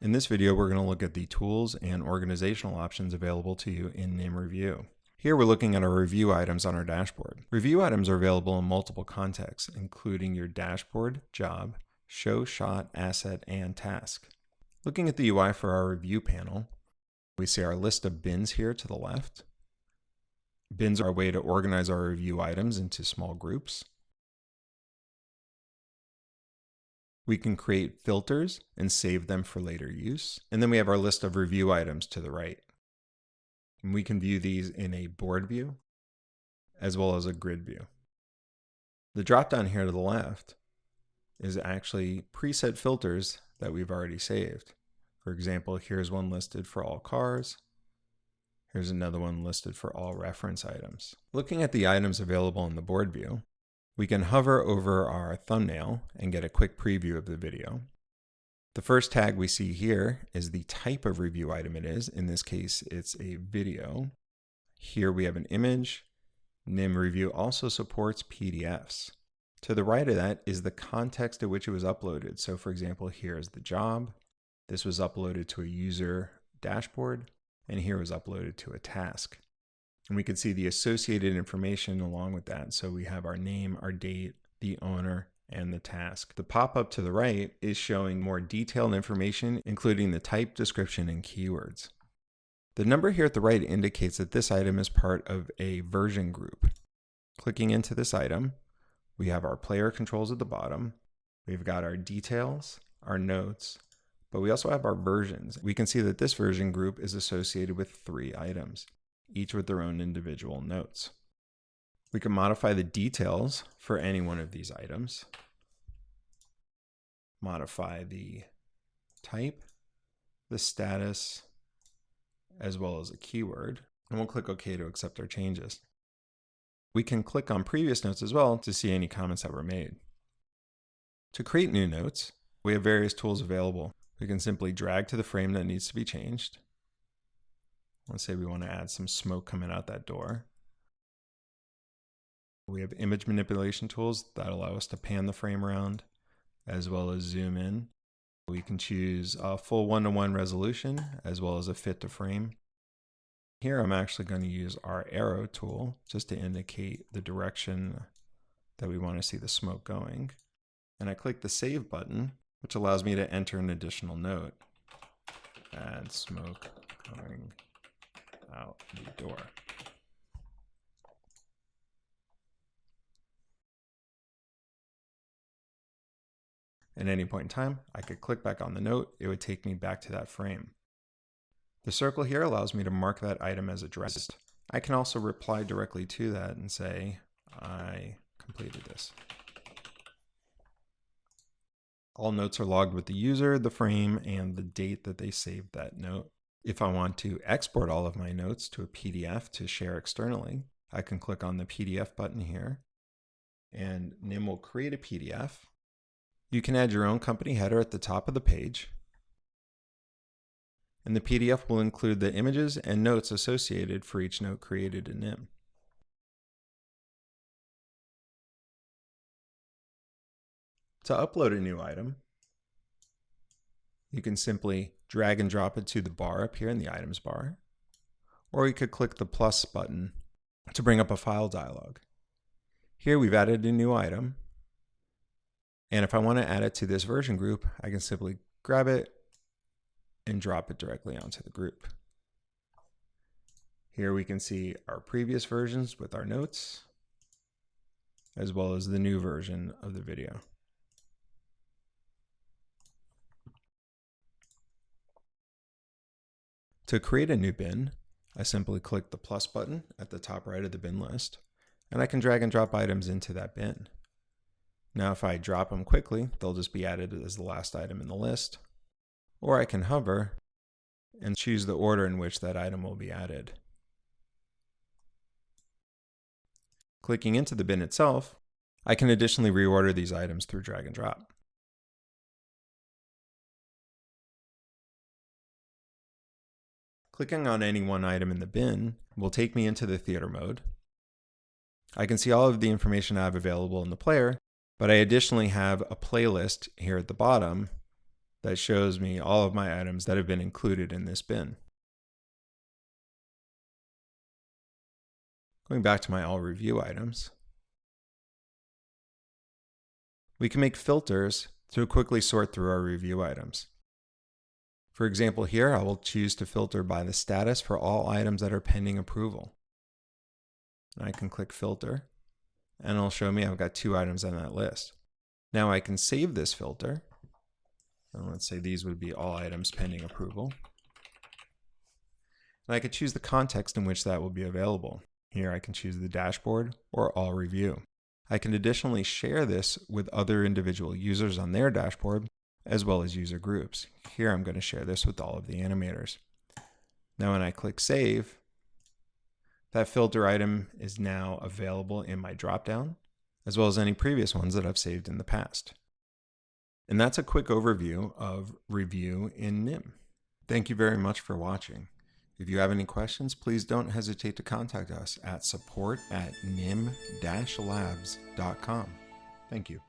In this video, we're going to look at the tools and organizational options available to you in NIM Review. Here we're looking at our review items on our dashboard. Review items are available in multiple contexts, including your dashboard, job, show, shot, asset, and task. Looking at the UI for our review panel, we see our list of bins here to the left. Bins are a way to organize our review items into small groups. We can create filters and save them for later use. And then we have our list of review items to the right. And we can view these in a board view as well as a grid view. The drop-down here to the left is actually preset filters that we've already saved. For example, here's one listed for all cars. Here's another one listed for all reference items. Looking at the items available in the board view, we can hover over our thumbnail and get a quick preview of the video. The first tag we see here is the type of review item it is. In this case, it's a video. Here we have an image. NIM Review also supports PDFs. To the right of that is the context in which it was uploaded. So for example, here is the job. This was uploaded to a user dashboard, and here was uploaded to a task. And we can see the associated information along with that. So we have our name, our date, the owner, and the task. The pop-up to the right is showing more detailed information, including the type, description, and keywords. The number here at the right indicates that this item is part of a version group. Clicking into this item, we have our player controls at the bottom. We've got our details, our notes, but we also have our versions. We can see that this version group is associated with 3 items, each with their own individual notes. We can modify the details for any one of these items, modify the type, the status, as well as a keyword, and we'll click OK to accept our changes. We can click on previous notes as well to see any comments that were made. To create new notes, we have various tools available. We can simply drag to the frame that needs to be changed. Let's say we want to add some smoke coming out that door. We have image manipulation tools that allow us to pan the frame around as well as zoom in. We can choose a full 1:1 resolution as well as a fit to frame. Here I'm actually going to use our arrow tool just to indicate the direction that we want to see the smoke going. And I click the save button, which allows me to enter an additional note. Add smoke going out the door. At any point in time, I could click back on the note. It would take me back to that frame. The circle here allows me to mark that item as addressed. I can also reply directly to that and say, I completed this. All notes are logged with the user, the frame, and the date that they saved that note. If I want to export all of my notes to a PDF to share externally, I can click on the PDF button here, and NIM will create a PDF. You can add your own company header at the top of the page, and the PDF will include the images and notes associated for each note created in NIM. To upload a new item, you can simply drag and drop it to the bar up here in the items bar, or you could click the plus button to bring up a file dialog. Here we've added a new item, and if I want to add it to this version group, I can simply grab it and drop it directly onto the group. Here we can see our previous versions with our notes, as well as the new version of the video. To create a new bin, I simply click the plus button at the top right of the bin list, and I can drag and drop items into that bin. Now if I drop them quickly, they'll just be added as the last item in the list, or I can hover and choose the order in which that item will be added. Clicking into the bin itself, I can additionally reorder these items through drag and drop. Clicking on any one item in the bin will take me into the theater mode. I can see all of the information I have available in the player, but I additionally have a playlist here at the bottom that shows me all of my items that have been included in this bin. Going back to my all review items, we can make filters to quickly sort through our review items. For example, here I will choose to filter by the status for all items that are pending approval. I can click filter, and it'll show me I've got 2 items on that list. Now I can save this filter, and let's say these would be all items pending approval. And I could choose the context in which that will be available. Here I can choose the dashboard or all review. I can additionally share this with other individual users on their dashboard, as well as user groups. Here I'm going to share this with all of the animators. Now when I click save, that filter item is now available in my dropdown, as well as any previous ones that I've saved in the past. And that's a quick overview of review in NIM. Thank you very much for watching. If you have any questions, please don't hesitate to contact us at support@nim-labs.com. Thank you.